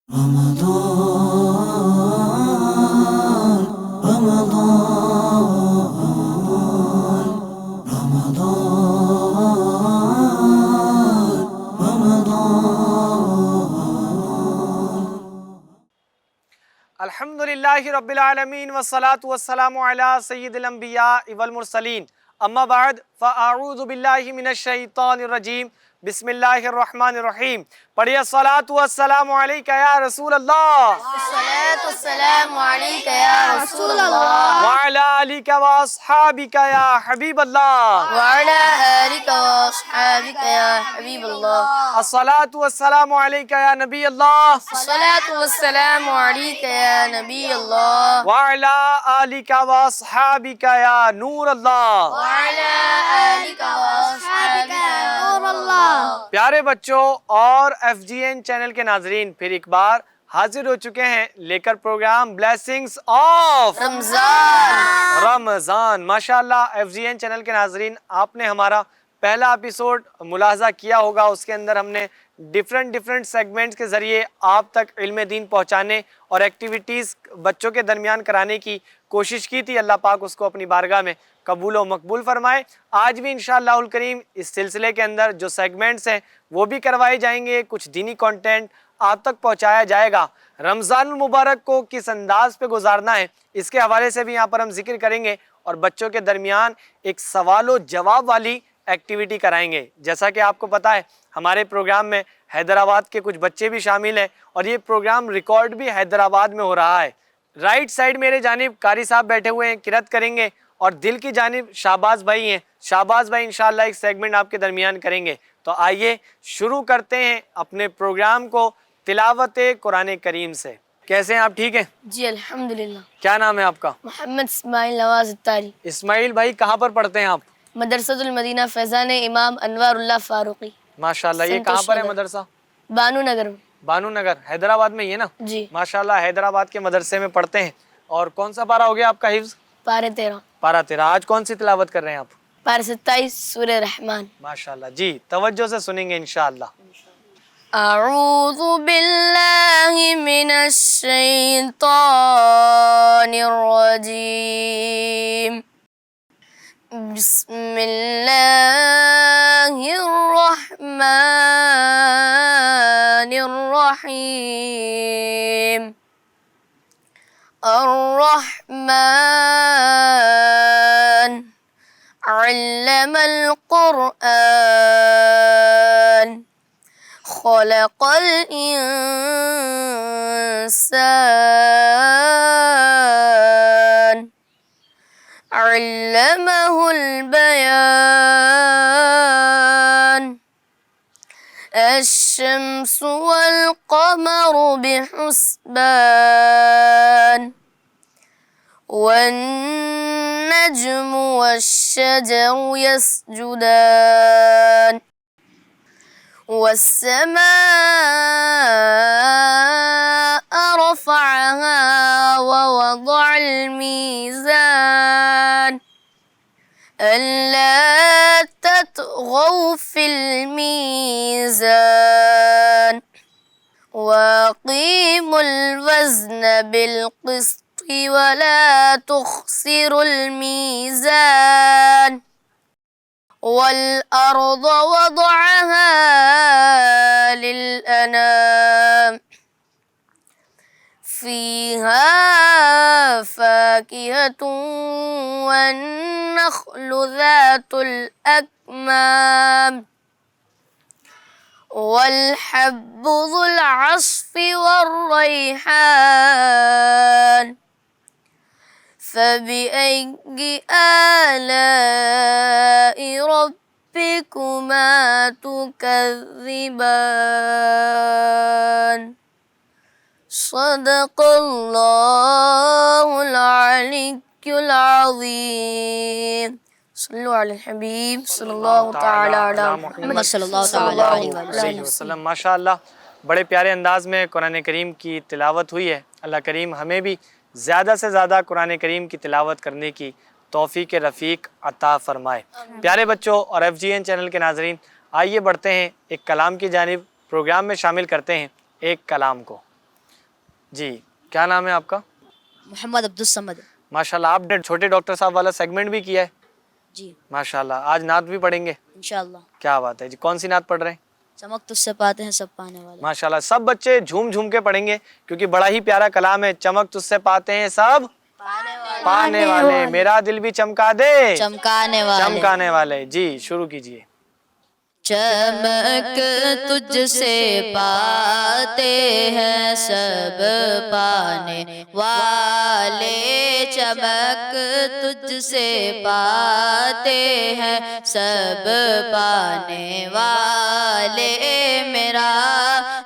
رمضان رمضان رمضان رمضان الحمدللہ رب العالمین والصلاة والسلام علی سید الانبیاء والمرسلین اما بعد فاعوذ باللہ من الشیطان الرجیم بسم اللہ الرحمن الرحیم پڑھیے الصلاة والسلام علیکہ یا رسول اللہ الصلاة والسلام عليك يا رسول الله وعلی آلک واصحابک یا حبیب اللہ وعلى آلك وأصحابك يا حبيب الله الصلاة والسلام علیکہ یا نبی اللہ الصلاة والسلام عليك يا نبي الله وعلی آلک واصحابک یا نور اللہ وعلى آلك وأصحابك يا نور الله پیارے بچوں اور ایف جی این چینل کے ناظرین پھر ایک بار حاضر ہو چکے ہیں لے کر پروگرام بلیسنگز آف رمضان ماشاءاللہ ایف جی این چینل کے ناظرین آپ نے ہمارا پہلا ایپیسوڈ ملاحظہ کیا ہوگا اس کے اندر ہم نے ڈیفرنٹ سیگمنٹس کے ذریعے آپ تک علم دین پہنچانے اور ایکٹیویٹیز بچوں کے درمیان کرانے کی کوشش کی تھی اللہ پاک اس کو اپنی بارگاہ میں قبول و مقبول فرمائے آج بھی انشاءاللہ الکریم اس سلسلے کے اندر جو سیگمنٹس ہیں وہ بھی کروائے جائیں گے کچھ دینی کنٹینٹ آپ تک پہنچایا جائے گا رمضان المبارک کو کس انداز پہ گزارنا ہے اس کے حوالے سے بھی یہاں پر ہم ذکر کریں گے اور بچوں کے درمیان ایک سوال و جواب والی ایکٹیویٹی کرائیں گے جیسا کہ آپ کو پتہ ہے ہمارے پروگرام میں حیدرآباد کے کچھ بچے بھی شامل ہیں اور یہ پروگرام ریکارڈ بھی حیدرآباد میں ہو رہا ہے رائٹ سائڈ میرے جانب قاری صاحب بیٹھے ہوئے ہیں قرات کریں گے اور دل کی جانب شہباز بھائی ہیں شہباز بھائی انشاءاللہ ایک سیگمنٹ آپ کے درمیان کریں گے تو آئیے شروع کرتے ہیں اپنے پروگرام کو تلاوت قرآن کریم سے کیسے ہیں آپ ٹھیک ہیں جی الحمدللہ کیا نام ہے آپ کا محمد اسماعیل نواز التاری اسماعیل بھائی کہاں پر پڑھتے ہیں آپ مدرسۃ المدینہ فیضان امام انوار اللہ فاروقی ماشاءاللہ یہ کہاں پر ہے مدرسہ بانو نگر میں بانو نگر حیدرآباد میں ہی ہے نا جی ماشاءاللہ حیدرآباد کے مدرسے میں پڑھتے ہیں اور کون سا پارہ ہو گیا آپ کا حفظ پارے 13 پارہ 13 آج کون سی تلاوت کر رہے ہیں آپ پارے 27 سورہ رحمان ماشاءاللہ جی توجہ سے سنیں گے انشاءاللہ اعوذ باللہ من الشیطان الرجیم بسم اللہ الرحمن الرحیم الرحمن علم القرآن خلق الإنسان علمه البيان الشمس والقمر بحسبان والنجم والشجر يسجدان والسماء رفعها ووضع الميزان ألا تطغوا في الميزان وأقيموا الوزن بالقسط ولا تخسروا الميزان والأرض وضعها للأنام فيها فاكهة والنخل ذات الأكمام والحب ذو العصف والريحان فبأي آلاء ربكما تكذبان صدق الله العلي العظيم صلوا على الحبيب صلى الله تعالى على محمد صلى الله تعالى عليه وسلم ماشاءاللہ بڑے پیارے انداز میں قرآن کریم کی تلاوت ہوئی ہے اللہ کریم ہمیں بھی زیادہ سے زیادہ قرآن کریم کی تلاوت کرنے کی توفیق رفیق عطا فرمائے پیارے بچوں اور ایف جی این چینل کے ناظرین آئیے بڑھتے ہیں ایک کلام کی جانب پروگرام میں شامل کرتے ہیں ایک کلام کو جی کیا نام ہے آپ کا؟ محمد عبد الصمد. ماشاءاللہ آپ نے چھوٹے ڈاکٹر صاحب والا سیگمنٹ بھی کیا ہے. جی ماشاءاللہ آج نعت بھی پڑھیں گے. انشاءاللہ. کیا بات ہے جی. کون سی نعت پڑھ رہے ہیں؟ چمک تجھ سے پاتے ہیں سب پانے والے. ماشاءاللہ سب بچے جھوم جھوم کے پڑھیں گے کیونکہ بڑا ہی پیارا کلام ہے. چمک تجھ سے پاتے ہیں سب پانے والے، میرا دل بھی چمکا دے چمکانے والے. چمکانے والے. جی شروع کیجئے. چمک تجھ سے پاتے ہیں سب پانے والے. چمک تجھ سے پاتے ہیں سب پانے والے. میرا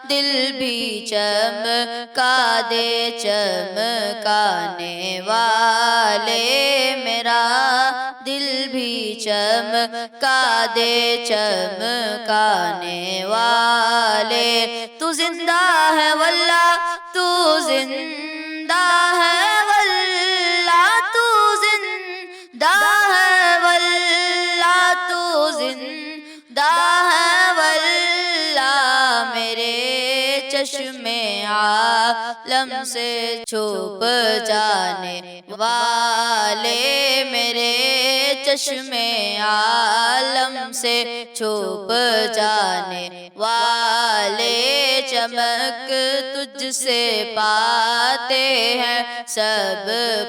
دل بھی چمکا دے چمکانے والے. میرا دل بھی چمکا دے چمکانے والے. تو زندہ ہے واللہ تو زندہ ہے واللہ تو زندہ ہے واللہ تو زندہ ہے واللہ. میرے چشمے عالم سے چھپ جانے والے. میرے چشمے عالم سے چھپ جانے والے. چمک تجھ سے پاتے ہیں سب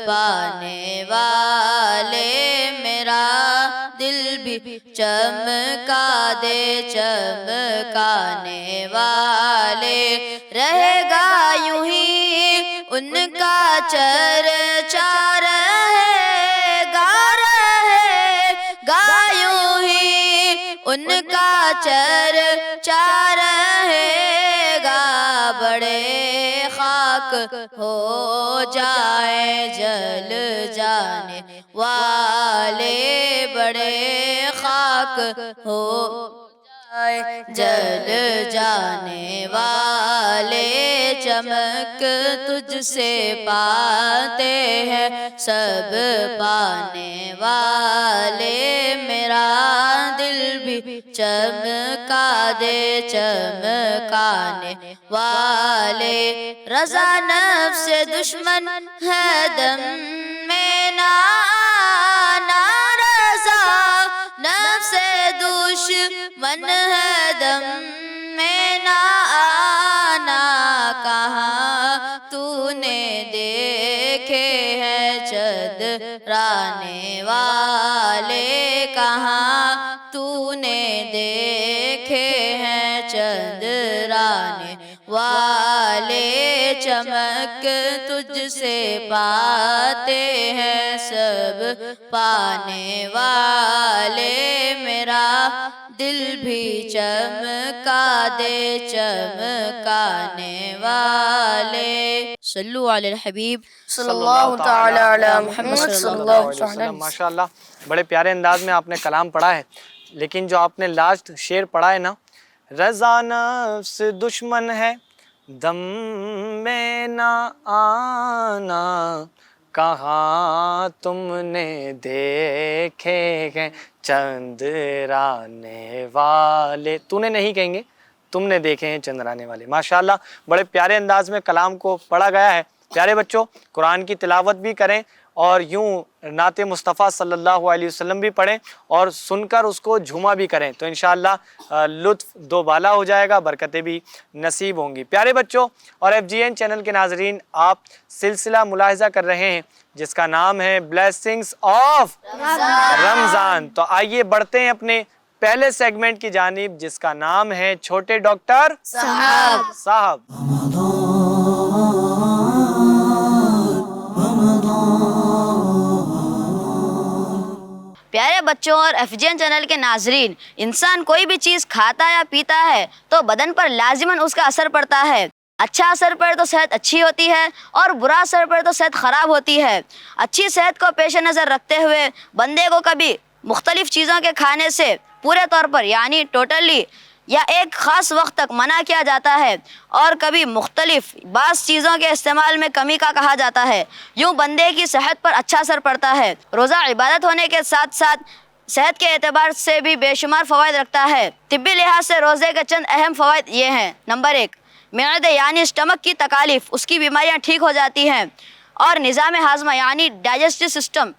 پانے والے. میرا دل بھی چمکا دے چمکانے والے. رہے گا یوں ہی ان کا چرچا رہے گا یوں ہی ان کا چرچا رہے گا. بڑے خاک ہو جائے جل جانے والے. بڑے خاک ہو جل جانے والے. چمک تجھ سے پاتے ہیں سب پانے والے. میرا دل بھی چمکا دے چمکانے والے. رضا نفس دشمن ہے دم میں نہ آنا. رضا نفس دشمن ہے دم میں نہ آنا. کہاں تو نے دیکھے ہیں چندرانے والے. کہاں تو نے دیکھے ہیں چندرانے والے. چمک تجھ سے پاتے ہیں سب پانے والے. میرا دل بھی چمکا دے چمکانے والے. صلو علی الحبیب صلی اللہ تعالی علی محمد صلی اللہ علیہ وسلم. ماشاءاللہ بڑے پیارے انداز میں آپ نے کلام پڑھا ہے. لیکن جو آپ نے لاسٹ شعر پڑھا ہے نا، رضا نفس دشمن ہے دم میں نہ آنا. کہاں تم نے دیکھے ہیں چندرانے والے. تو نے نہیں کہیں گے، تم نے دیکھے ہیں چندرانے والے. ماشاءاللہ بڑے پیارے انداز میں کلام کو پڑھا گیا ہے. پیارے بچوں قرآن کی تلاوت بھی کریں اور یوں نعت مصطفیٰ صلی اللہ علیہ وسلم بھی پڑھیں اور سن کر اس کو جھوما بھی کریں تو انشاءاللہ لطف دو بالا ہو جائے گا، برکتیں بھی نصیب ہوں گی. پیارے بچوں اور FGN چینل کے ناظرین، آپ سلسلہ ملاحظہ کر رہے ہیں جس کا نام ہے بلیسنگز آف رمضان. تو آئیے بڑھتے ہیں اپنے پہلے سیگمنٹ کی جانب جس کا نام ہے چھوٹے ڈاکٹر صاحب. پیارے بچوں اور FGN چینل کے ناظرین، انسان کوئی بھی چیز کھاتا یا پیتا ہے تو بدن پر لازماً اس کا اثر پڑتا ہے. اچھا اثر پڑے تو صحت اچھی ہوتی ہے اور برا اثر پڑے تو صحت خراب ہوتی ہے. اچھی صحت کو پیش نظر رکھتے ہوئے بندے کو کبھی مختلف چیزوں کے کھانے سے پورے طور پر یعنی ٹوٹلی یا ایک خاص وقت تک منع کیا جاتا ہے اور کبھی مختلف بعض چیزوں کے استعمال میں کمی کا کہا جاتا ہے. یوں بندے کی صحت پر اچھا اثر پڑتا ہے. روزہ عبادت ہونے کے ساتھ ساتھ صحت کے اعتبار سے بھی بے شمار فوائد رکھتا ہے. طبی لحاظ سے روزے کے چند اہم فوائد یہ ہیں. نمبر 1، معدے یعنی اسٹمک کی تکالیف، اس کی بیماریاں ٹھیک ہو جاتی ہیں، اور نظام ہاضمہ یعنی ڈائجسٹو سسٹم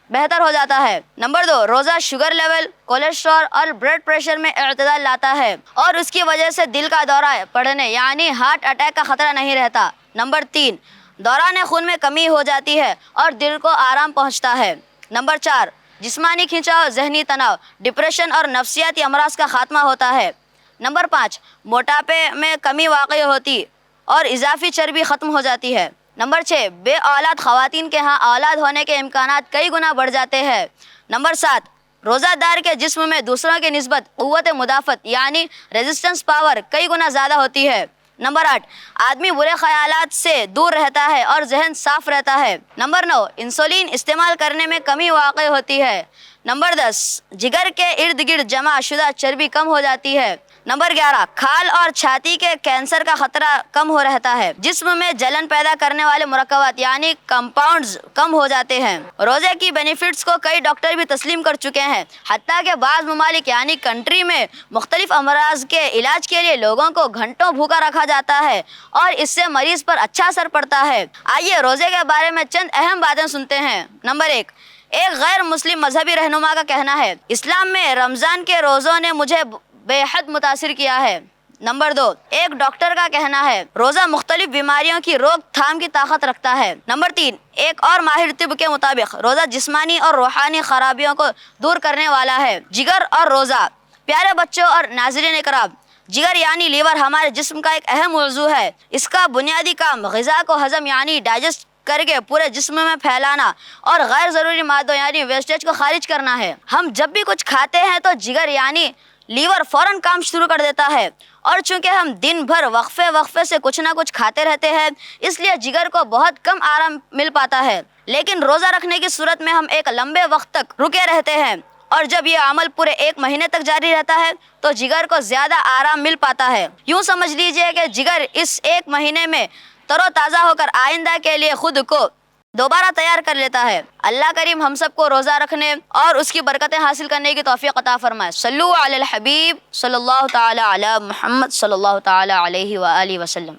بہتر ہو جاتا ہے۔ نمبر 2، روزہ شوگر لیول، کولیسٹرول اور بلڈ پریشر میں اعتدال لاتا ہے، اور اس کی وجہ سے دل کا دورہ پڑنے یعنی ہارٹ اٹیک کا خطرہ نہیں رہتا۔ نمبر 3، دوران خون میں کمی ہو جاتی ہے اور دل کو آرام پہنچتا ہے۔ نمبر 4، جسمانی کھنچاؤ، ذہنی تناؤ، ڈپریشن اور نفسیاتی امراض کا خاتمہ ہوتا ہے۔ نمبر 5، موٹاپے میں کمی واقع ہوتی اور اضافی چربی ختم ہو جاتی ہے۔ نمبر 6، بے اولاد خواتین کے ہاں اولاد ہونے کے امکانات کئی گنا بڑھ جاتے ہیں۔ نمبر 7، روزہ دار کے جسم میں دوسروں کی نسبت قوت مدافعت یعنی ریزسٹنس پاور کئی گنا زیادہ ہوتی ہے۔ نمبر 8، آدمی برے خیالات سے دور رہتا ہے اور ذہن صاف رہتا ہے۔ نمبر 9، انسولین استعمال کرنے میں کمی واقع ہوتی ہے۔ نمبر 10، جگر کے ارد گرد جمع شدہ چربی کم ہو جاتی ہے۔ نمبر 11، کھال اور چھاتی کے کینسر کا خطرہ کم ہو رہتا ہے۔ جسم میں جلن پیدا کرنے والے مرکبات یعنی کمپاؤنڈز کم ہو جاتے ہیں۔ روزے کی بینیفٹس کو کئی ڈاکٹر بھی تسلیم کر چکے ہیں، حتیٰ کہ بعض ممالک یعنی کنٹری میں مختلف امراض کے علاج کے لیے لوگوں کو گھنٹوں بھوکا رکھا جاتا ہے اور اس سے مریض پر اچھا اثر پڑتا ہے۔ آئیے روزے کے بارے میں چند اہم باتیں سنتے ہیں۔ نمبر 1، ایک غیر مسلم مذہبی رہنما کا کہنا ہے، اسلام میں رمضان کے روزوں نے مجھے بے حد متاثر کیا ہے۔ نمبر 2، ایک ڈاکٹر کا کہنا ہے، روزہ مختلف بیماریوں کی روک تھام کی طاقت رکھتا ہے۔ نمبر 3، ایک اور ماہر طب کے مطابق روزہ جسمانی اور روحانی خرابیوں کو دور کرنے والا ہے۔ جگر اور روزہ۔ پیارے بچوں اور ناظرین اکرام، جگر یعنی لیور ہمارے جسم کا ایک اہم عضو ہے۔ اس کا بنیادی کام غذا کو ہضم یعنی ڈائجسٹ کر کے پورے جسم میں پھیلانا اور غیر ضروری مادوں یعنی ویسٹیج کو خارج کرنا ہے۔ ہم جب بھی کچھ کھاتے ہیں تو جگر یعنی لیور فوراً کام شروع کر دیتا ہے، اور چونکہ ہم دن بھر وقفے سے کچھ نہ کچھ کھاتے رہتے ہیں، اس لیے جگر کو بہت کم آرام مل پاتا ہے۔ لیکن روزہ رکھنے کی صورت میں ہم ایک لمبے وقت تک رکے رہتے ہیں، اور جب یہ عمل پورے 1 مہینے تک جاری رہتا ہے تو جگر کو زیادہ آرام مل پاتا ہے۔ یوں سمجھ لیجئے کہ جگر اس 1 مہینے میں تر و تازہ ہو کر آئندہ کے لیے خود کو دوبارہ تیار کر لیتا ہے۔ اللہ کریم ہم سب کو روزہ رکھنے اور اس کی برکتیں حاصل کرنے کی توفیق عطا فرمائے۔ صلو علی الحبیب صلی اللہ تعالی علی محمد صلی اللہ تعالی علیہ وآلہ وسلم۔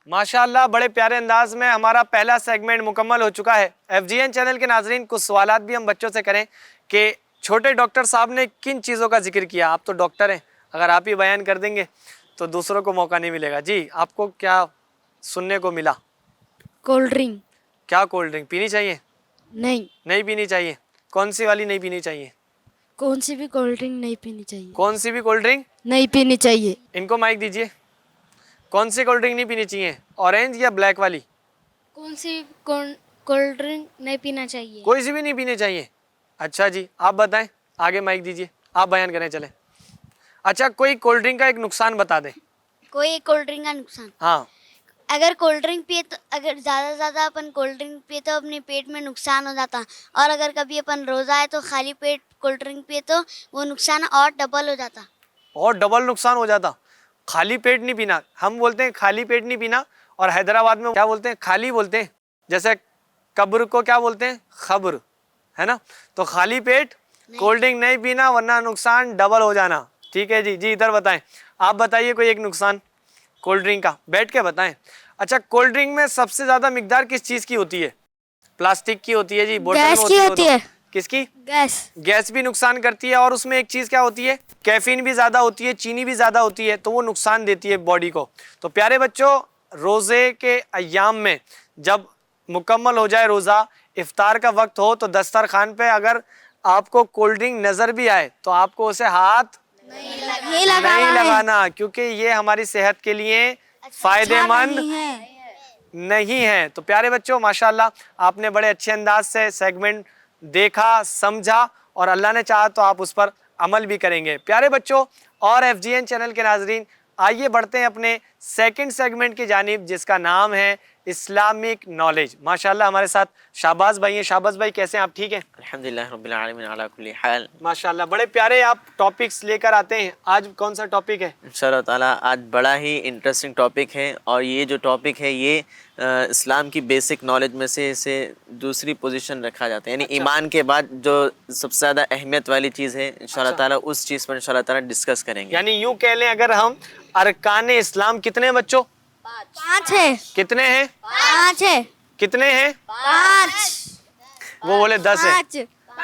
ماشاءاللہ بڑے پیارے انداز میں ہمارا پہلا سیگمنٹ مکمل ہو چکا ہے۔ ایف جی این چینل کے ناظرین، کچھ سوالات بھی ہم بچوں سے کریں کہ چھوٹے ڈاکٹر صاحب نے کن چیزوں کا ذکر کیا۔ آپ تو ڈاکٹر ہیں، اگر آپ ہی بیان کر دیں گے تو دوسروں کو موقع نہیں ملے گا۔ جی، آپ کو کیا سننے کو ملا؟ کولڈ ڈرنک کیا کولڈ ڈرنک پینی چاہیے؟ نہیں پینی چاہیے۔ کون سی والی نہیں پینی چاہیے؟ کون سی بھی کولڈ ڈرنک نہیں پینی چاہیے، کون سی بھی کولڈ ڈرنک نہیں پینی چاہیے۔ ان کو مائک دیجئے۔ کون سی کولڈ ڈرنک نہیں پینی چاہیے؟ اورنج یا بلیک والی؟ کون سی کولڈ ڈرنک نہیں پینا چاہیے؟ کوئی سی بھی نہیں پینی چاہیے۔ اچھا جی، آپ بتائیں، آگے مائک دیجئے، آپ بیان کریں چلیں۔ اچھا، کوئی کولڈ ڈرنک کا ایک نقصان بتا دیں۔ کوئی ایک کولڈ ڈرنک کا نقصان، ہاں، اگر کولڈ ڈرنک پیے تو اگر زیادہ سے زیادہ اپن کولڈ ڈرنک پیے تو اپنے پیٹ میں نقصان ہو جاتا، اور اگر کبھی اپن روزہ ہے تو خالی پیٹ کولڈ ڈرنک پیے تو وہ نقصان اور ڈبل ہو جاتا۔ اور ڈبل نقصان ہو جاتا۔ خالی پیٹ نہیں پینا، ہم بولتے ہیں خالی پیٹ نہیں پینا، اور حیدرآباد میں کیا بولتے ہیں؟ خالی بولتے ہیں۔ جیسے قبر کو کیا بولتے ہیں؟ خبر، ہے نا؟ تو خالی پیٹ کولڈ ڈرنک نہیں پینا ورنہ نقصان ڈبل ہو جانا۔ ٹھیک ہے جی، ادھر بتائیں، آپ بتائیے کوئی ایک نقصان کولڈ ڈرنک کا، بیٹھ کے بتائیں۔ اچھا، کولڈ ڈرنک میں سب سے زیادہ مقدار کس چیز کی ہوتی ہے؟ پلاسٹک کی ہوتی ہے جی، بوتل میں گیس کی ہوتی ہے۔ کس کی؟ گیس بھی نقصان کرتی ہے، اور اس میں ایک چیز کیا ہوتی ہے؟ کیفین بھی زیادہ ہوتی ہے، چینی بھی زیادہ ہوتی ہے، تو وہ نقصان دیتی ہے باڈی کو۔ تو پیارے بچوں، روزے کے ایام میں جب مکمل ہو جائے روزہ، افطار کا وقت ہو، تو دسترخوان پہ اگر آپ کو کولڈ ڈرنک نظر بھی آئے تو آپ کو اسے ہاتھ نہیں لگانا، کیونکہ یہ ہماری صحت کے لیے فائدے مند نہیں ہے۔ تو پیارے بچوں، ماشاءاللہ آپ نے بڑے اچھے انداز سے سیگمنٹ دیکھا، سمجھا، اور اللہ نے چاہا تو آپ اس پر عمل بھی کریں گے۔ پیارے بچوں اور ایف جی این چینل کے ناظرین، آئیے بڑھتے ہیں اپنے سیکنڈ سیگمنٹ کی جانب، جس کا نام ہے इस्लामिक नॉलेज। माशाल्लाह हमारे साथ शाहबाज भाई हैं। शाहबाज भाई कैसे हैं आप, ठीक हैं? अल्हम्दुलिल्लाह रब्बिल आलमीन अला कुल्ली हाल। माशाल्लाह बड़े प्यारे आप टॉपिक्स लेकर आते हैं। आज कौन सा टॉपिक है? इंशाअल्लाह ताला आज बड़ा ही इंटरेस्टिंग टॉपिक है, और ये जो टॉपिक है ये इस्लाम की बेसिक नॉलेज में से इसे दूसरी पोजीशन रखा जाता है, यानी ईमान के बाद जो सबसे ज़्यादा अहमियत वाली चीज़ है इंशाअल्लाह ताला उस चीज़ पर इंशाअल्लाह ताला डिस्कस करेंगे। यानी यूं कह लें अगर हम अरकान इस्लाम कितने हैं बच्चों? 5 है। कितने हैं? 5 है। कितने हैं? 5। वो बोले 10 है। 5।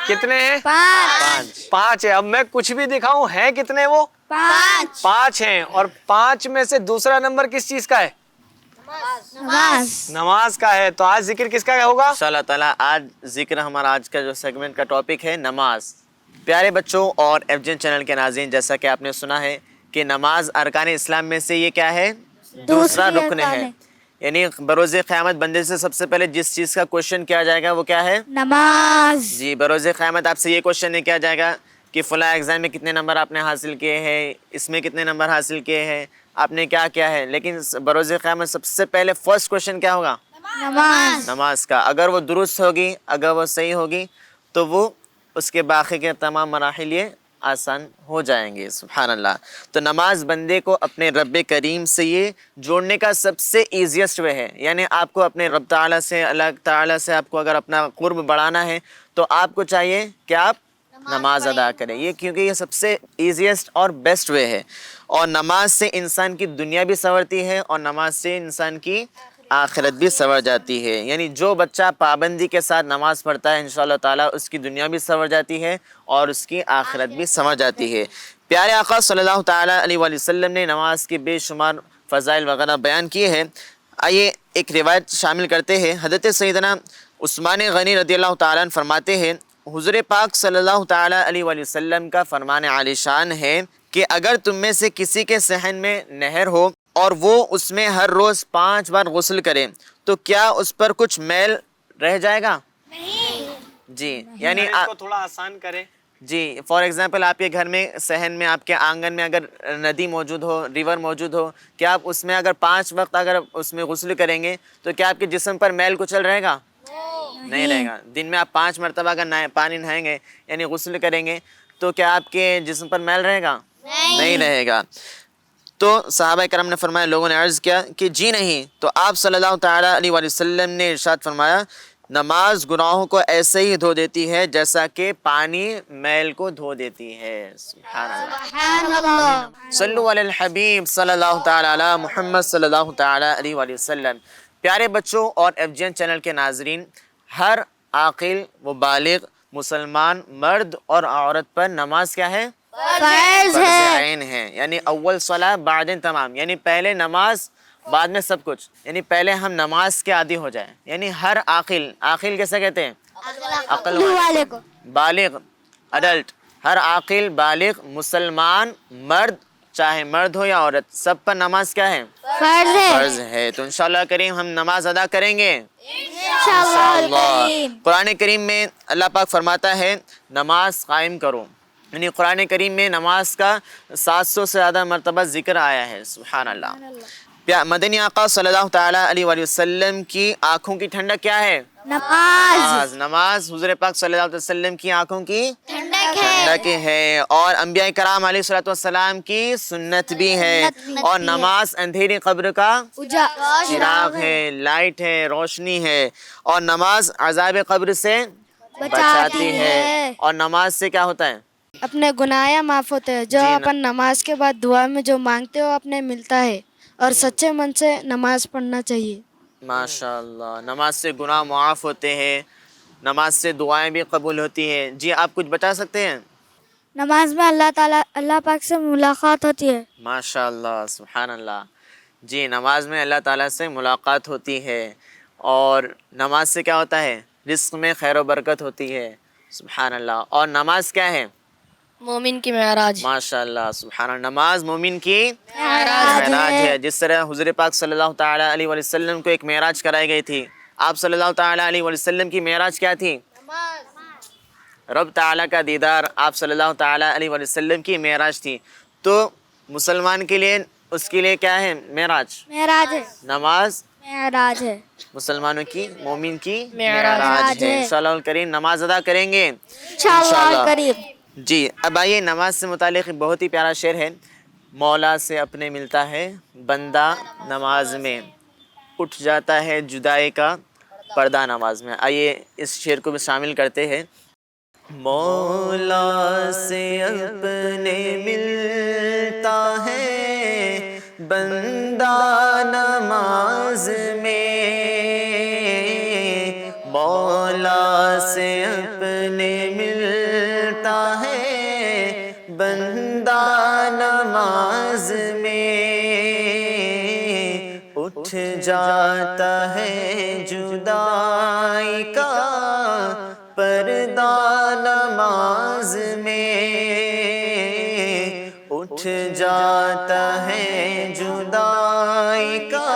कितने हैं? 5। 5 है। अब मैं कुछ भी दिखाऊं, है कितने वो? 5। 5 हैं। और 5 में से दूसरा नंबर किस चीज का है? नमाज। नमाज का है। तो आज जिक्र किसका होगा? इंशाअल्लाह ताला आज जिक्र हमारा आज का जो सेगमेंट का टॉपिक है नमाज। प्यारे बच्चों और एफजेन चैनल के नाज़रीन, जैसा कि आपने सुना है कि नमाज अरकान इस्लाम में से ये क्या है? दूसरा रुकन है। यानी बरोज़े क़यामत बंदे से सबसे पहले जिस चीज़ का क्वेश्चन किया जाएगा वो क्या है? नमाज। जी, बरोज़े क़यामत आपसे ये क्वेश्चन नहीं किया जाएगा कि फ़लाँ एग्ज़ाम में कितने नंबर आपने हासिल किए हैं, इसमें कितने नंबर हासिल किए हैं, आपने क्या किया है। लेकिन बरोज़े क़यामत सबसे पहले फर्स्ट क्वेश्चन क्या होगा? नमाज। नमाज का। अगर वो दुरुस्त होगी, अगर वो सही होगी, तो वो उसके बाकी के तमाम मराहिल ये आसान हो जाएंगे। सुभान अल्लाह। तो नमाज बंदे को अपने रब करीम से ये जोड़ने का सबसे ईजीएस्ट वे है। यानी आपको अपने रब ताला से, अल्लाह ताला से आपको अगर अपना कुर्ब बढ़ाना है तो आपको चाहिए कि आप नमाज अदा करें। ये क्योंकि ये सबसे ईजीएस्ट और बेस्ट वे है। और नमाज से इंसान की दुनिया भी संवरती है और नमाज से इंसान की आखिरत भी संवर जाती है। यानी जो बच्चा पाबंदी के साथ नमाज़ पढ़ता है इंशाअल्लाह ताला उसकी दुनिया भी संवर जाती है और उसकी आखिरत भी संवर जाती है। प्यारे आका सल्लल्लाहु ताला अलैहि वसल्लम ने नमाज के बेशुमार फ़ज़ाइल वगैरह बयान किए हैं। आइए एक रिवायत शामिल करते हैं। हज़रत सैयदना उस्मान गनी रज़ियल्लाहु ताला अन्हु फरमाते हैं, हुज़ूर पाक सल्लल्लाहु ताला अलैहि वसल्लम का फरमान आलिशान है कि अगर तुम में से किसी के सहन में नहर हो और वो उसमें हर रोज़ 5 बार गुस्ल करे तो क्या उस पर कुछ मैल रह जाएगा? नहीं। जी, यानी इसको थोड़ा आसान करें। जी, फॉर एग्जांपल आपके घर में सहन में, आपके आंगन में अगर नदी मौजूद हो, रिवर मौजूद हो, क्या आप उसमें अगर 5 वक्त अगर उसमें गुस्ल करेंगे तो क्या आपके जिस्म पर मैल कुचल रहेगा? नहीं रहेगा। दिन में आप 5 मरतबा अगर पानी नहाएंगे यानी गुस्ल करेंगे तो क्या आपके जिस्म पर मैल रहेगा? नहीं रहेगा। तो सहाबा करम ने फरमाया, लोगों ने अर्ज़ किया कि जी नहीं। तो आप सल्लल्लाहु ताला अलैहि वसल्लम ने इरशाद फरमाया, नमाज गुनाहों को ऐसे ही धो देती है जैसा कि पानी मैल को धो देती है। सुभान अल्लाह। सल्लु अलल हबीब सल्लल्लाहु ताला अला मुहम्मद सल्लल्लाहु ताला अलैहि वसल्लम। प्यारे बच्चों और एफजेन चैनल के नाजरीन, हर आकिल व बालिग मुसलमान मर्द और औरत पर नमाज क्या है? फर्ज है। है। यानी अव्वल सला बादिन तमाम, यानी पहले नमाज बाद में सब कुछ। यानी पहले हम नमाज के आदी हो जाए। यानी हर आकिल, आकिल कैसे कहते हैं? अक्ल वाले को। बालिग अडल्ट, हर आकिल बालिग मुसलमान मर्द, चाहे मर्द हो या औरत, सब पर नमाज क्या है? फर्ज है। फर्ज है। तो इंशाअल्लाह करीम हम नमाज अदा करेंगे इंशाअल्लाह। कुरान करीम में अल्लाह पाक फरमाता है नमाज कायम करो। यानी कुरान करीम में नमाज का 700 से ज़्यादा मरतबा जिक्र आया है। सुभान अल्लाह। मदनी आका सल्लल्लाहु ताला अलैहि वसल्लम की आँखों की ठंडक क्या है? नमाज। नमाज हुज़ूर पाक सल्लल्लाहु अलैहि वसल्लम की आँखों की ठंडक है। और अंबिया कराम अलैहिस्सलातु वस्सलाम की सुन्नत भी है। और नमाज अंधेरी कब्र का चिराग है, लाइट है, रोशनी है। और नमाज अज़ाब कब्र से बचाती है। और नमाज से क्या होता है? अपने गुनाह माफ होते हैं। जो अपन नमाज के बाद दुआ में जो मांगते हो अपने मिलता है, और सच्चे मन से नमाज पढ़ना चाहिए। माशाअल्लाह। नमाज से गुनाह मुआफ़ होते हैं, नमाज से दुआएं भी कबूल होती हैं। जी, आप कुछ बता सकते हैं? नमाज में अल्लाह पाक से मुलाकात होती है। माशाअल्लाह, सुभान अल्लाह। जी, नमाज में अल्लाह ताला से मुलाकात होती है। और नमाज से क्या होता है? रिस्क में खैर व बरकत होती है। सुभान अल्लाह। और नमाज क्या है? मोमिन की मेराज। माशाअल्लाह, सुभान अल्लाह। नमाज मोमिन की मेराज है। जिस तरह हुज़ूर पाक सल्लल्लाहु ताला अलैहि वसल्लम को एक मेराज कराई गई थी। आप सल्लल्लाहु ताला अलैहि वसल्लम की मेराज क्या थी? रब ताला का दीदार। आप सल्लल्लाहु ताला अलैहि वसल्लम की मेराज थी। तो मुसलमान के लिए उसके लिए क्या है? मेराज। मेराज है। नमाज मेराज है मुसलमानों की मोमिन की मेराज मेराज है। है। इंशाअल्लाह करीम नमाज अदा करेंगे इंशाअल्लाह करीब। जी। अब आइए नमाज से मुतालिक बहुत ही प्यारा शेर है। मौला से अपने मिलता है बंदा नमाज में, उठ जाता है जुदाई का पर्दा नमाज में। आइए इस शेर को भी शामिल करते हैं। मौला से अपने मिलता है बंदा नमाज में, मौला से अपने मिलता है बंदा नमाज में, उठ जाता है जुदाई का पर्दा नमाज में, उठ जाता है जुदाई का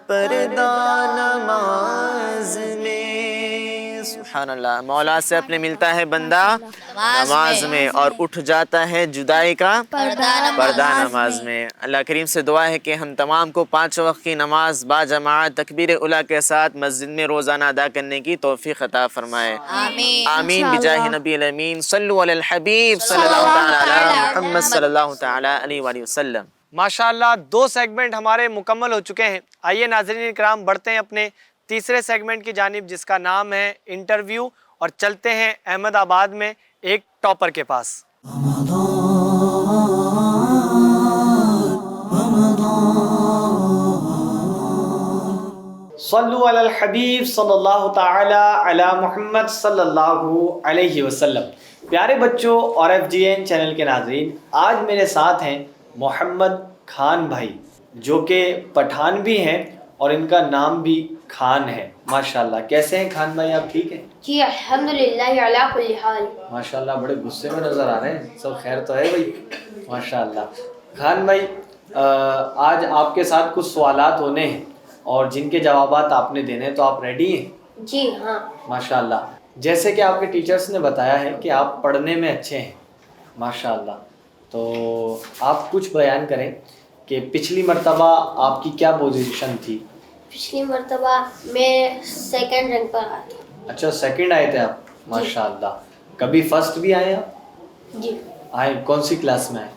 पर्दा नमाज में। सुभान अल्लाह। मौला से अपने मिलता है बंदा नमाज में और उठ जाता है जुदाई का पर्दा नमाज में। अल्लाह करीम से दुआ है कि हम तमाम को 5 वक्त की नमाज बाजमात तकबीर उला के साथ मस्जिद में रोज़ाना अदा करने की तौफीक अता फरमाए। आमीन। आमीन बिजाहि नबी अमीन सल्लु अलल हबीब सल्लल्लाहु तआला अला मुहम्मद सल्लल्लाहु तआला अलैहि वसल्लम। माशाअल्लाह 2 सेगमेंट हमारे मुकम्मल हो चुके हैं। आइए नाज़रीन इकराम बढ़ते हैं अपने तीसरे सेगमेंट की जानिब जिसका नाम है इंटरव्यू, और चलते हैं अहमदाबाद में एक टॉपर के पास। सल्लु अलल हबीब सल्लल्लाहु तआला अला मुहम्मद सल्लल्लाहु अलैहि वसल्लम। प्यारे बच्चों और FGN चैनल के नाज़रीन, आज मेरे साथ हैं मोहम्मद खान भाई जो कि पठान भी हैं और इनका नाम भी खान है। माशाल्लाह। कैसे हैं खान भाई, आप ठीक हैं? जी अल्हम्दुलिल्लाह अला कुल्ली हाल। माशाल्लाह बड़े गुस्से में नज़र आ रहे हैं, सब खैर तो है भाई? माशाल्लाह। खान भाई आज आपके साथ कुछ सवालात होने हैं और जिनके जवाबात आपने देने हैं, तो आप रेडी हैं? जी हाँ। माशाल्लाह। जैसे कि आपके टीचर्स ने बताया है कि आप पढ़ने में अच्छे हैं माशाल्लाह, तो आप कुछ बयान करें कि पिछली मर्तबा आपकी क्या पोजीशन थी? पिछली मर्तबा मैं 2nd रैंक पर आया था। अच्छा, 2nd आए थे आप? माशाल्लाह। कभी फर्स्ट भी आए आप? जी। आए? कौन सी क्लास में आए?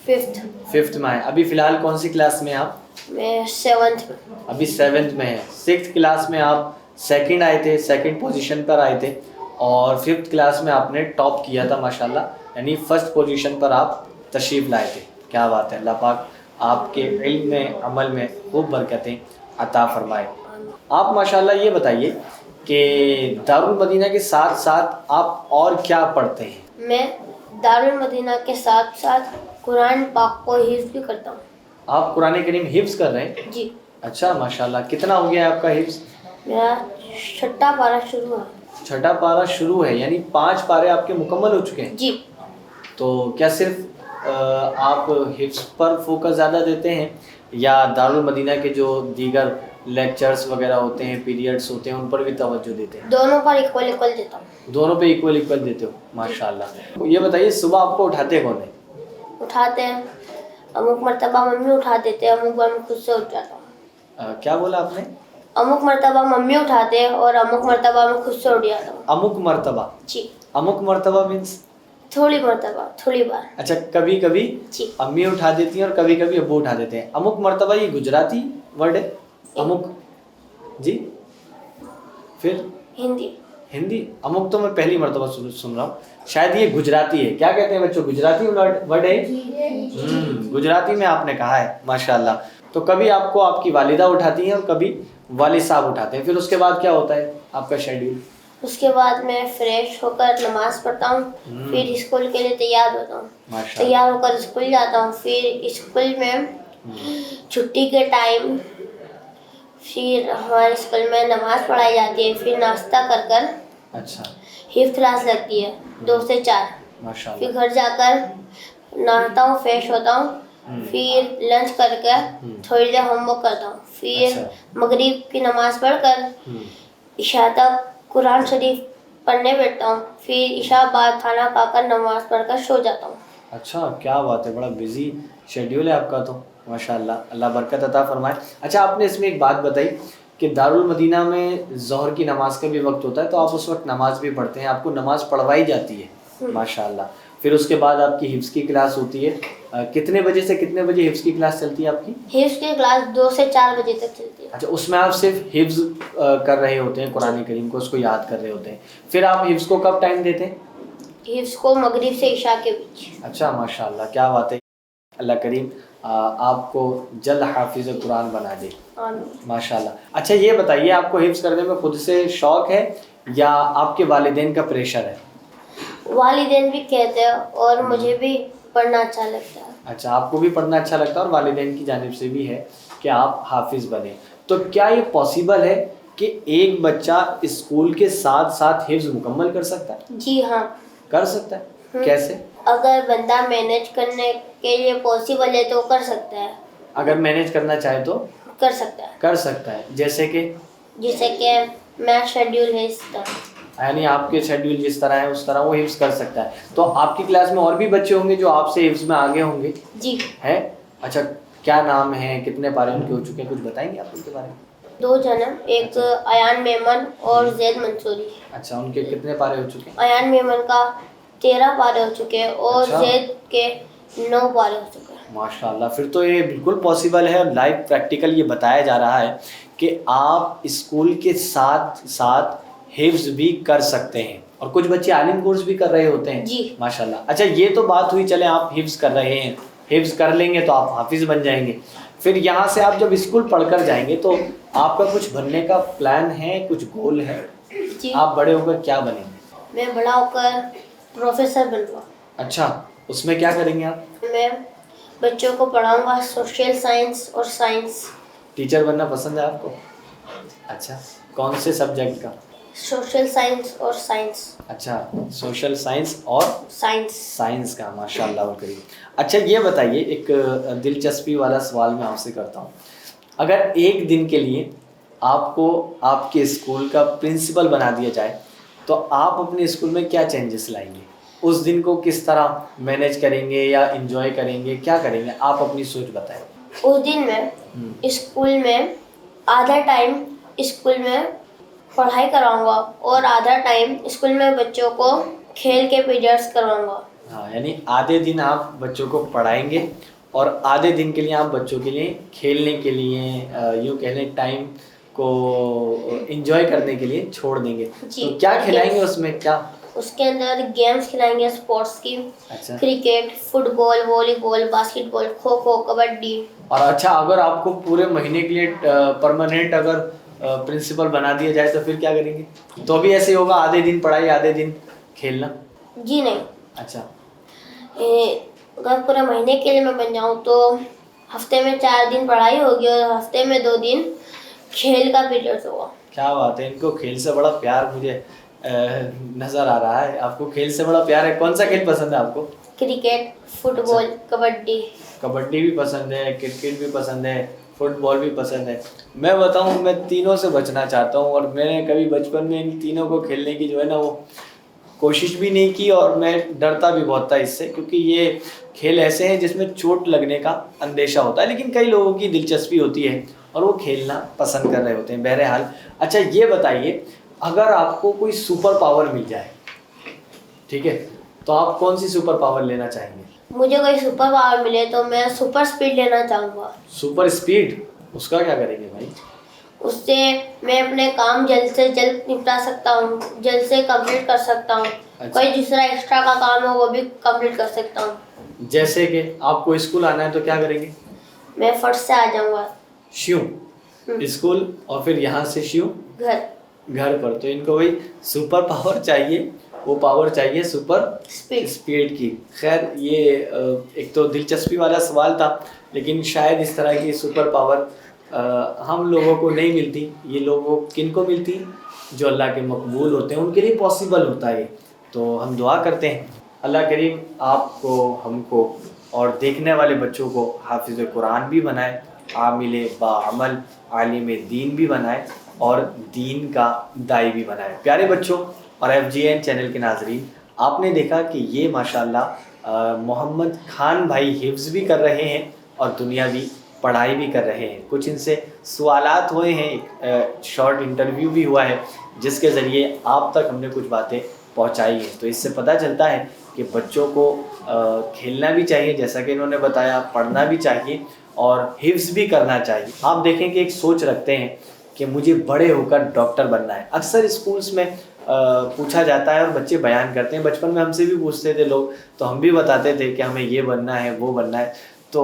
5th में आए। अभी फ़िलहाल कौन सी क्लास में आप? मैं 7th में। अभी 7th में है। 6th क्लास में आप 2nd आए थे, 2nd पोजीशन पर आए थे, और 5th क्लास में आपने टॉप किया था माशाल्लाह, यानी 1st पोजीशन पर आप तशरीफ़ लाए थे। क्या बात है। अल्लाह पाक आपके इल्म में अमल में खूब बरकतें अता फरमाए। आप माशाल्लाह ये बताइए कि दारुल मदीना के साथ साथ आप और क्या पढ़ते हैं? मैं दारुल मदीना के साथ साथ कुरान पाक को हिफ्ज़ भी करता हूँ। आप कुरान करीम हिफ्ज़ कर रहे हैं? जी। अच्छा माशाल्लाह। कितना हो गया है आपका हिफ्ज़? मेरा 6ठा पारा शुरू है। 6ठा पारा शुरू है, यानी 5 पारे आपके मुकम्मल हो चुके हैं? जी। तो क्या सिर्फ आप हिफ्ज़ पर फोकस ज़्यादा देते हैं या दारुल मदीना के जो दीगर लेक्चर्स वगैरह होते हैं, पीरियड्स होते हैं, उन पर भी तवज्जो देते हैं? दोनों पर इक्वल देता हूँ। दोनों पे इक्वल देते हो माशाल्लाह। ये बताइए सुबह आपको उठाते कौन है? उठाते हैं अमुक मर्तबा मम्मी उठा देते हैं, अमुक बार मैं खुद से उठ जाता हूँ। क्या बोला आपने? अमुक मर्तबा मम्मी उठाते हैं और अमुक मर्तबा मैं खुद से उठ जाता हूँ। अमुक मर्तबा? जी। अमुक मर्तबा मीन्स थोड़ी मर्तबा, थोड़ी बार। अच्छा, कभी कभी जी। अम्मी उठा देती हैं और कभी कभी अब्बू उठा देते हैं। अमुक मर्तबा ये गुजराती वर्ड है? अमुक जी? फिर हिंदी। हिंदी? अमुक तो मैं पहली मर्तबा सुन रहा हूँ, शायद ये गुजराती है। क्या कहते हैं बच्चों, गुजराती वर्ड है? गुजराती में आपने कहा है माशाल्लाह। तो कभी आपको आपकी वालिदा उठाती हैं और कभी वालिद साहब उठाते हैं, फिर उसके बाद क्या होता है आपका शेड्यूल? उसके बाद मैं फ्रेश होकर नमाज पढ़ता हूँ, फिर स्कूल के लिए तैयार होता हूँ। तैयार होकर स्कूल जाता हूँ, फिर स्कूल में छुट्टी के टाइम फिर हमारे स्कूल में नमाज पढ़ाई जाती है, फिर नाश्ता कर कर अच्छा हिफ्ज़ क्लास लगती है 2 से 4। माशाल्लाह। फिर घर जाकर नहाता हूँ, फ्रेश होता हूँ, फिर लंच करके थोड़ी देर होमवर्क करता हूँ, फिर मगरिब की नमाज पढ़कर इशा तक कुरान शरीफ पढ़ने बैठता हूँ, फिर इशा बाद खाना खाकर नमाज पढ़कर सो जाता हूँ। अच्छा, क्या बात है, बड़ा बिजी शेड्यूल है आपका तो माशाअल्लाह, अल्लाह बरकत अता फरमाए। अच्छा, आपने इसमें एक बात बताई कि दारुल मदीना में ज़ोहर की नमाज का भी वक्त होता है, तो आप उस वक्त नमाज भी पढ़ते हैं, आपको नमाज पढ़वाई जाती है माशाअल्लाह। फिर उसके बाद आपकी हिफ्ज़ की क्लास होती है। कितने बजे से कितने बजे हिफ्ज़ की क्लास चलती है आपकी? हिफ्ज़ की क्लास 2 से 4 बजे तक चलती है। अच्छा, उसमें आप सिर्फ हिफ्ज़ कर रहे होते हैं कुरान करीम को, उसको याद कर रहे होते हैं। फिर आप हिफ्ज़ को कब टाइम देते हैं? हिफ्ज़ को मगरिब से इशा के बीच। अच्छा माशाअल्लाह, क्या बात है। अल्लाह करीम आपको जल्द हाफिज़ कुरान बना दे माशाअल्लाह। अच्छा, ये बताइए, आपको हिफ्ज़ करने में खुद से शौक़ है या आपके वालिदैन का प्रेशर है? वालिदैन भी कहते हैं और मुझे भी पढ़ना अच्छा लगता है। अच्छा, आपको भी पढ़ना अच्छा लगता है और वालिदैन की जानिब से भी है कि आप हाफिज़ बने। तो क्या ये पॉसिबल है कि एक बच्चा स्कूल के साथ साथ हिफ्ज़ मुकम्मल कर सकता है? जी हाँ, कर सकता है। कैसे? अगर बंदा मैनेज करने के लिए पॉसिबल है तो कर सकता है। अगर मैनेज करना चाहे तो कर सकता है। कर सकता है। जैसे कि मैं शेड्यूल है इस तरह, यानी आपके शेड्यूल जिस तरह है उस तरह वो हिफ्ज़ कर सकता है। तो आपकी क्लास में और भी बच्चे होंगे जो आपसे हिफ्ज़ में आगे होंगे? जी है। अच्छा, क्या नाम है, कितने पारे उनके हो चुके हैं, कुछ बताएंगे आप उनके बारे में? 2 जन, एक अयान मेमन और जैद मंसूरी। अच्छा, उनके कितने पारे हो चुके हैं? अयान मेमन का 13 पारे हो चुके हैं और अच्छा। जैद के 9 पारे हो चुके हैं। माशाल्लाह, फिर तो ये बिल्कुल पॉसिबल है और लाइव प्रैक्टिकल ये बताया जा रहा है कि आप स्कूल के साथ साथ हिफ्ज़ भी कर सकते हैं। और कुछ बच्चे आलिम कोर्स भी कर रहे होते हैं। जी माशाल्लाह। अच्छा, ये तो बात हुई, चले आप हिफ्ज़ कर रहे हैं, हिफ्ज़ कर लेंगे तो आप हाफिज़ बन जाएंगे। फिर यहाँ से आप जब स्कूल पढ़कर जाएंगे तो आपका कुछ बनने का प्लान है, कुछ गोल है? जी, आप बड़े होकर क्या बनेंगे? मैं बड़ा होकर प्रोफेसर बनूंगा। अच्छा, उसमें क्या करेंगे आप? मैं बच्चों को पढ़ाऊंगा सोशल साइंस और साइंस। टीचर बनना पसंद है आपको? अच्छा, कौन से सब्जेक्ट का? सोशल साइंस और साइंस। अच्छा, सोशल साइंस और साइंस। साइंस का, माशाल्लाह व करीम। अच्छा, ये बताइए, एक दिलचस्पी वाला सवाल मैं आपसे करता हूँ। अगर एक दिन के लिए आपको आपके स्कूल का प्रिंसिपल बना दिया जाए तो आप अपने स्कूल में क्या चेंजेस लाएंगे? उस दिन को किस तरह मैनेज करेंगे या एंजॉय करेंगे, क्या करेंगे? आप अपनी सोच बताएं। उस दिन मैं स्कूल में आधा टाइम स्कूल में पढ़ाई कराऊंगा और आधा टाइम स्कूल में बच्चों को खेल के पीरियड्स करवाऊंगा। हाँ, यानी आधे दिन आप बच्चों को पढ़ाएंगे और आधे दिन के लिए आप बच्चों के लिए खेलने के लिए, यूँ कह लें टाइम को एंजॉय करने के लिए छोड़ देंगे। जी। तो क्या खिलाएंगे उसमें, क्या? उसके अंदर गेम्स खिलाएंगे स्पोर्ट्स की। अच्छा। Cricket, football, volleyball, basketball, kho kho, kabaddi. और अच्छा, अगर आपको पूरे महीने के लिए परमानेंट अगर प्रिंसिपल बना दिया जाए तो फिर क्या करेंगे? तो भी ऐसे होगा, आधे दिन पढ़ाई आधे दिन खेलना? जी नहीं, अच्छा। अगर पूरे महीने के लिए मैं बन जाऊँ तो हफ्ते में 4 दिन पढ़ाई होगी और हफ्ते में 2 दिन खेल का पीरियड होगा। क्या बात है, इनको खेल से बड़ा प्यार मुझे नज़र आ रहा है। आपको खेल से बड़ा प्यार है। कौन सा खेल पसंद है आपको? Cricket, football, kabaddi. कबड्डी भी पसंद है, क्रिकेट भी पसंद है, फुटबॉल भी पसंद है। मैं बताऊं, मैं तीनों से बचना चाहता हूं और मैंने कभी बचपन में इन तीनों को खेलने की जो है ना वो कोशिश भी नहीं की और मैं डरता भी बहुत था इससे, क्योंकि ये खेल ऐसे हैं जिसमें चोट लगने का अंदेशा होता है। लेकिन कई लोगों की दिलचस्पी होती है और वो खेलना पसंद कर रहे होते हैं। बहरहाल, अच्छा ये बताइए, अगर आपको कोई सुपर पावर मिल जाए, ठीक है, तो आप कौन सी सुपर पावर लेना चाहेंगे? मुझे कोई सुपर पावर मिले तो मैं सुपर स्पीड लेना चाहूँगा। सुपर स्पीड, उसका क्या करेंगे भाई? उससे मैं अपने काम जल्द से जल्द निपटा सकता हूँ, जल्द से कंप्लीट कर सकता हूँ। अच्छा। कोई दूसरा एक्स्ट्रा का काम हो वो भी कंप्लीट कर सकता हूँ। जैसे कि आपको स्कूल आना है तो क्या करेंगे? मैं फट से आ जाऊँगा श्यों स्कूल और फिर यहाँ से श्यों घर पर। तो इनको वही सुपर पावर चाहिए, वो पावर चाहिए सुपर स्पीड की। खैर, ये एक तो दिलचस्पी वाला सवाल था, लेकिन शायद इस तरह की सुपर पावर हम लोगों को नहीं मिलती। ये लोगों किन को मिलती? जो अल्लाह के मकबूल होते हैं, उनके लिए पॉसिबल होता है। तो हम दुआ करते हैं अल्लाह करीम आपको, हमको और देखने वाले बच्चों को हाफिज़ कुरान भी बनाए, आमिल बाअमल आलिम दीन भी बनाए और दीन का दाई भी बनाए। प्यारे बच्चों और FGN चैनल के नाजरीन, आपने देखा कि ये माशाल्लाह मोहम्मद खान भाई हिफ्ज़ भी कर रहे हैं और दुनियावी पढ़ाई भी कर रहे हैं। कुछ इनसे सवालात हुए हैं, एक शॉर्ट इंटरव्यू भी हुआ है जिसके ज़रिए आप तक हमने कुछ बातें पहुंचाई हैं। तो इससे पता चलता है कि बच्चों को खेलना भी चाहिए, जैसा कि इन्होंने बताया, पढ़ना भी चाहिए और हिफ्ज़ भी करना चाहिए। आप देखें कि एक सोच रखते हैं कि मुझे बड़े होकर डॉक्टर बनना है। अक्सर स्कूल्स में पूछा जाता है और बच्चे बयान करते हैं। बचपन में हमसे भी पूछते थे लोग, तो हम भी बताते थे कि हमें ये बनना है, वो बनना है। तो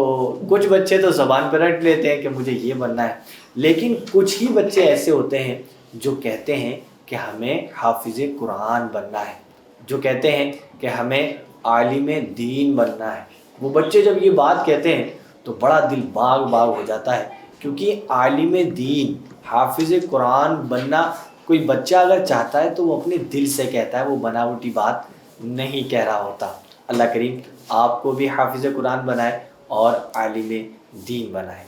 कुछ बच्चे तो ज़बान पर रट लेते हैं कि मुझे ये बनना है, लेकिन कुछ ही बच्चे ऐसे होते हैं जो कहते हैं कि हमें हाफिज़ कुरान बनना है, जो कहते हैं कि हमें आलिम दीन बनना है। वो बच्चे जब ये बात कहते हैं तो बड़ा दिल बाग बाग हो जाता है, क्योंकि आलिम दीन, हाफिज़ कुरान बनना कोई बच्चा अगर चाहता है तो वो अपने दिल से कहता है, वो बनावटी बात नहीं कह रहा होता। अल्लाह करीम आपको भी हाफिज़ कुरान बनाए और आलिम दीन बनाए।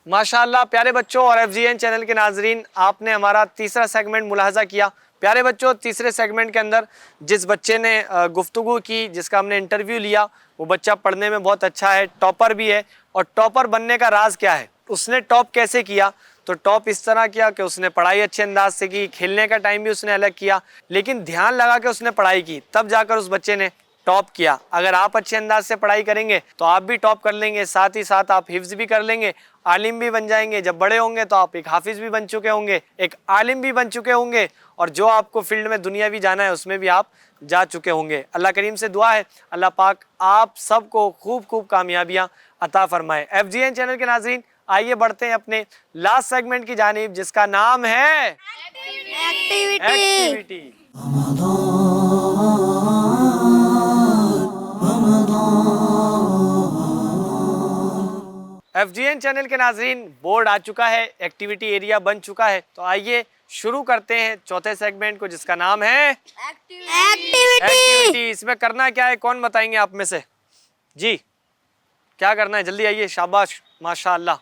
माशाअल्लाह प्यारे बच्चों और FGN चैनल के नाजरीन, आपने हमारा तीसरा सेगमेंट मुलाहजा किया। प्यारे बच्चों, तीसरे सेगमेंट के अंदर जिस बच्चे ने गुफ्तगू की, जिसका हमने इंटरव्यू लिया, वो बच्चा पढ़ने में बहुत अच्छा है, टॉपर भी है। और टॉपर बनने का राज क्या है, उसने टॉप कैसे किया? तो टॉप इस तरह किया कि उसने पढ़ाई अच्छे अंदाज से की, खेलने का टाइम भी उसने अलग किया, लेकिन ध्यान लगा के उसने पढ़ाई की, तब जाकर उस बच्चे ने टॉप किया। अगर आप अच्छे अंदाज से पढ़ाई करेंगे तो आप भी टॉप कर लेंगे, साथ ही साथ आप हिफ्ज़ भी कर लेंगे, आलिम भी बन जाएंगे। जब बड़े होंगे तो आप एक हाफिज़ भी बन चुके होंगे, एक आलिम भी बन चुके होंगे, और जो आपको फील्ड में दुनिया भी जाना है उसमें भी आप जा चुके होंगे। अल्लाह करीम से दुआ है अल्लाह पाक आप सबको खूब खूब कामयाबियाँ अता फरमाए। FGN चैनल के नाज़रीन, आइए बढ़ते हैं अपने लास्ट सेगमेंट की जानिब, जिसका नाम है एक्टिविटी। FGN चैनल के नाजरीन, बोर्ड आ चुका है, एक्टिविटी एरिया बन चुका है। तो आइए शुरू करते हैं चौथे सेगमेंट को, जिसका नाम है एक्टिविटी। इसमें करना क्या है, कौन बताएंगे आप में से? जी, क्या करना है? जल्दी आइए, शाबाश, माशाअल्लाह।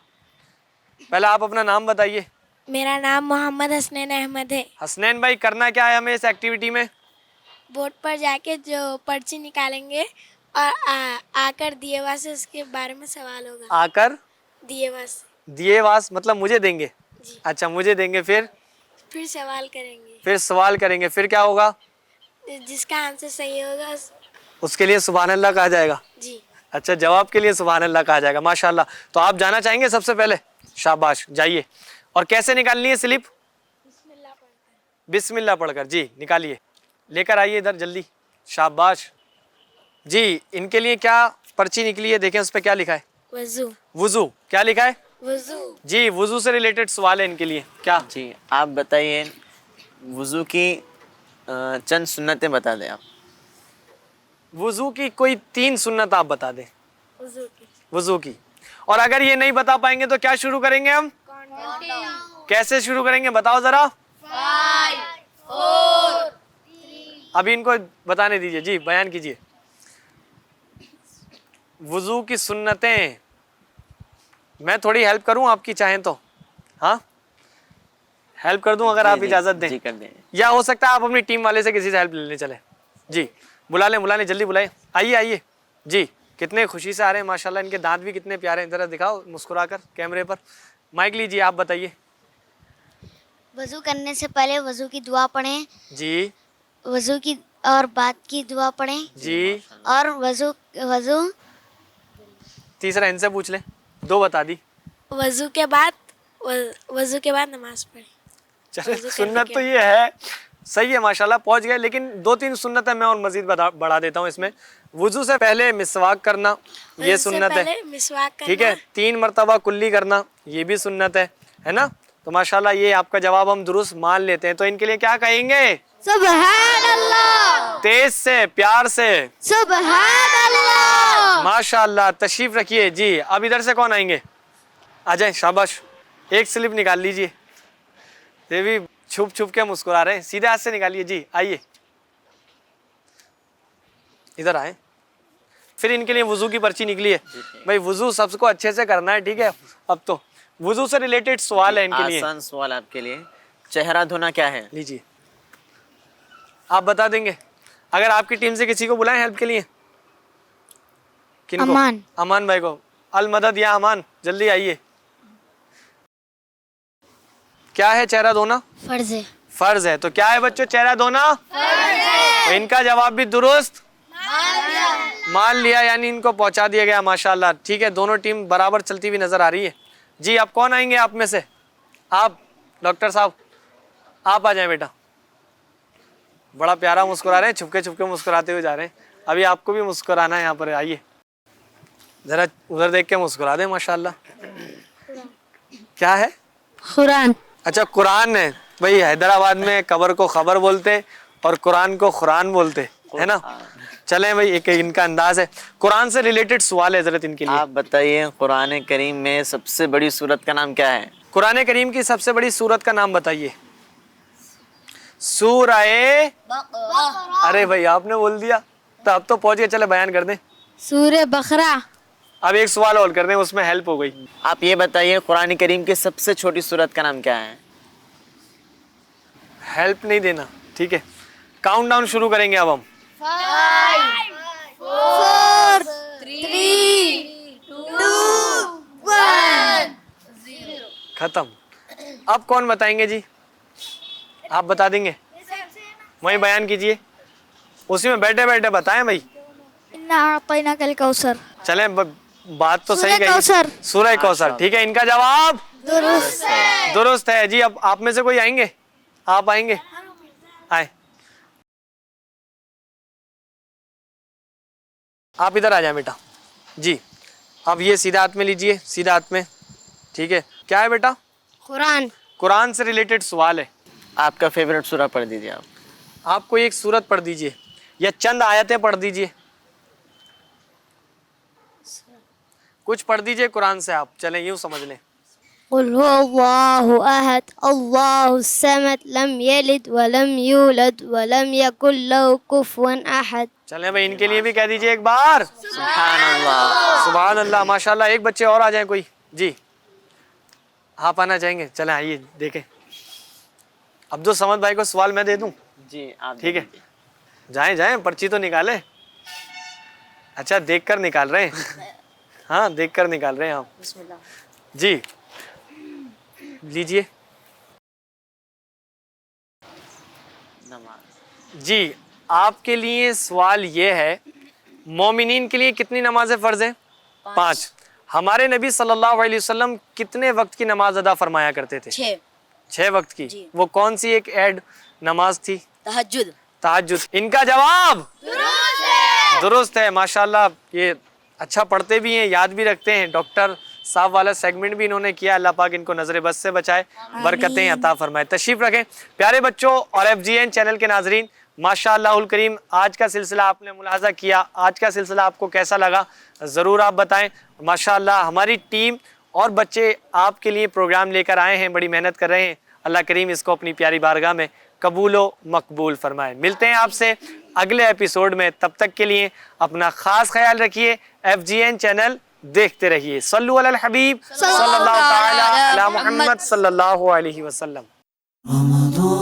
पहले आप अपना नाम बताइए। मेरा नाम मोहम्मद हसनैन अहमद है। हसनैन भाई, करना क्या है हमें इस एक्टिविटी में? बोर्ड पर जाके जो पर्ची निकालेंगे और आकर दिएवा से उसके बारे में सवाल होगा। आकर दिएवा से। दिएवास मतलब मुझे देंगे? जी। अच्छा, मुझे देंगे, फिर सवाल करेंगे। फिर सवाल करेंगे, फिर क्या होगा? जिसका आंसर सही होगा उसके लिए सुभान अल्लाह कहा जाएगा। जी। अच्छा, जवाब के लिए सुभान अल्लाह कहा जाएगा, माशाअल्लाह। तो आप जाना चाहेंगे सबसे पहले? शाबाश, जाइए। और कैसे निकालनी है स्लिप? बिस्मिल्लाह पढ़कर। जी, निकालिए, लेकर आइए इधर जल्दी, शाबाश। जी, इनके लिए क्या पर्ची निकली है, देखें उस पर क्या लिखा है? वजू। वुजू, क्या लिखा है? वजू। जी, वुजू से रिलेटेड सवाल है इनके लिए। क्या? जी, आप बताइए, वुज़ू की चंद सुन्नतें बता दें आप। वुजू की कोई 3 सुन्नत आप बता दें। वजू की। वुजू की। और अगर ये नहीं बता पाएंगे तो क्या शुरू करेंगे हम? कैसे शुरू करेंगे बताओ जरा? 5 4 अभी इनको बताने दीजिए, जी बयान कीजिए। वुजू की सुन्नतें, मैं थोड़ी हेल्प करूं आपकी चाहें तो? हाँ, हेल्प कर दूं अगर आप इजाजत दें? जी, कर दें। या हो सकता है आप अपनी टीम वाले से किसी से हेल्प लेने चले। जी, बुला लें, जल्दी बुलाएं। आइए। जी, कितने खुशी से आ रहे हैं माशाल्लाह, इनके दांत भी कितने प्यारे हैं। जरा दिखाओ मुस्कुराकर कैमरे पर। माइक लीजिए, आप बताइए। वज़ू करने से पहले वज़ू की दुआ पढ़ें। जी। वज़ू की और बाद की दुआ पढ़ें। जी। और वज़ू तीसरा इनसे पूछ लें, 2 बता दी। वजू के बाद नमाज पढ़े। चले, सुन्नत तो ये है, सही है माशाल्लाह, पहुंच गए। लेकिन 2-3 सुन्नत है, मैं और मजीद बढ़ा देता हूँ इसमें। वुजू से पहले मिसवाक करना, ये सुन्नत है, ठीक है। 3 मरतबा कुल्ली करना, ये भी सुन्नत है ना। तो माशाल्लाह ये आपका जवाब हम दुरुस्त मान लेते हैं। तो इनके लिए क्या कहेंगे? सुभान अल्लाह। तेज से, प्यार से, सुभान अल्लाह। माशाल्लाह। तशरीफ रखिए। जी, अब इधर से कौन आएंगे? आ जाए, शाबाश। एक स्लिप निकाल लीजिए, ये भी छुप के मुस्कुरा रहे हैं, सीधे हाथ से निकालिए। जी, आइए, इधर आए। फिर इनके लिए वुजू की पर्ची निकली है। भाई वुजू सबको अच्छे से करना है, ठीक है। अब तो वुजू से रिलेटेड सवाल है इनके लिए। आसान सवाल आपके लिए, चेहरा धोना क्या है? लीजिए, آپ بتا دیں گے؟ اگر آپ کی ٹیم سے کسی کو بلائیں ہیلپ کے لیے، کن کو؟ امان۔ امان بھائی کو۔ المدد یا امان، جلدی آئیے۔ کیا ہے چہرہ دھونا؟ فرض ہے۔ فرض ہے۔ تو کیا ہے بچوں چہرہ دھونا؟ تو ان کا جواب بھی درست مان لیا، یعنی ان کو پہنچا دیا گیا ماشاءاللہ۔ ٹھیک ہے، دونوں ٹیم برابر چلتی ہوئی نظر آ رہی ہے۔ جی اب کون آئیں گے آپ میں سے؟ آپ ڈاکٹر صاحب آپ آ جائیں بیٹا۔ بڑا پیارا مسکرا رہے ہیں، چھپکے چھپکے مسکراتے ہوئے جا رہے ہیں۔ ابھی آپ کو بھی مسکرانا ہے، یہاں پر آئیے ذرا ادھر دیکھ کے مسکرا دیں ماشاءاللہ۔ کیا ہے؟ قرآن۔ اچھا قرآن ہے بھائی، حیدرآباد میں قبر کو خبر بولتے اور قرآن کو قرآن بولتے ہے نا۔ چلیں بھائی، ایک ان کا انداز ہے۔ قرآن سے ریلیٹڈ سوال ہے حضرت ان کے لیے۔ آپ بتائیے قرآن کریم میں سب سے بڑی سورت کا نام کیا ہے؟ قرآن کریم کی سب سے بڑی سورت کا نام بتائیے۔ سورہ ارے بھائی آپ نے بول دیا تو اب تو پہنچ گئے، چلے بیان کر دیں۔ سورہ بقرہ۔ اب ایک سوال اور کر دیں، اس میں ہیلپ ہو گئی۔ آپ یہ بتائیے قرآن کریم کی سب سے چھوٹی سورت کا نام کیا ہے؟ ہیلپ نہیں دینا، ٹھیک ہے۔ کاؤنٹ ڈاؤن شروع کریں گے اب ہم۔ 4 3 2 1 ختم۔ اب کون بتائیں گے؟ جی آپ بتا دیں گے؟ وہیں بیان کیجئے، اسی میں بیٹھے بیٹھے بتائیں بھائی۔ اِنَّا أَعْطَيْنَاكَ الْكَوْثَرَ۔ چلیں بات تو صحیح سورہ کہی، کوثر۔ سورہ کوثر، ٹھیک ہے۔ ان کا جواب درست ہے۔ جی اب آپ میں سے کوئی آئیں گے؟ آپ آئیں گے؟ آئیں، آپ ادھر آ جائیں بیٹا۔ جی اب یہ سیدھا ہاتھ میں لیجئے، سیدھا ہاتھ میں، ٹھیک ہے۔ کیا ہے بیٹا؟ قرآن۔ قرآن سے ریلیٹڈ سوال ہے۔ آپ کا فیوریٹ سورہ پڑھ دیجیے۔ آپ کوئی ایک سورت پڑھ دیجئے یا چند آیتیں پڑھ دیجئے، کچھ پڑھ دیجئے قرآن سے آپ، چلیں یوں سمجھ لیں۔ قل هو الله أحد الله الصمد لم يلد ولم يولد ولم يكن له كفوا أحد۔ چلیں بھائی ان کے لیے بھی کہہ دیجئے ایک بار سبحان اللہ۔ سبحان اللہ، ماشاءاللہ۔ ایک بچے اور آ جائیں کوئی۔ جی آپ آنا چاہیں گے؟ چلیں آئیے دیکھیں۔ عبد الصمد بھائی کو سوال میں دے دوں؟ جی آپ ٹھیک ہے، جائیں جائیں، پرچی تو نکالیں۔ اچھا دیکھ کر نکال رہے ہیں؟ ہاں دیکھ کر نکال رہے ہیں آپ۔ جی لیجئے۔ جی آپ کے لیے سوال یہ ہے، مومنین کے لیے کتنی نمازیں فرض ہیں؟ 5۔ ہمارے نبی صلی اللہ علیہ وسلم کتنے وقت کی نماز ادا فرمایا کرتے تھے؟ 6 وقت کی۔ وہ کون سی ایک ایڈ نماز تھی؟ تہجد۔ تہجد۔ ان کا جواب درست ہے ماشاءاللہ۔ یہ اچھا پڑھتے بھی ہیں، یاد بھی رکھتے ہیں۔ ڈاکٹر صاحب والا سیگمنٹ بھی انہوں نے کیا، اللہ پاک ان کو نظر بد سے بچائے، برکتیں عطا فرمائے۔ تشریف رکھیں پیارے بچوں اور FGN چینل کے ناظرین۔ ماشاءاللہ الکریم آج کا سلسلہ آپ نے ملاحظہ کیا، آج کا سلسلہ آپ کو کیسا لگا ضرور آپ بتائیں۔ ماشاءاللہ ہماری ٹیم اور بچے آپ کے لیے پروگرام لے کر آئے ہیں، بڑی محنت کر رہے ہیں۔ اللہ کریم اس کو اپنی پیاری بارگاہ میں قبول و مقبول فرمائے۔ ملتے ہیں آپ سے اگلے ایپیسوڈ میں، تب تک کے لیے اپنا خاص خیال رکھیے۔ FGN چینل دیکھتے رہیے۔ صلو علی الحبیب صلی اللہ تعالی علی محمد صلی اللہ علیہ وسلم۔ رمضان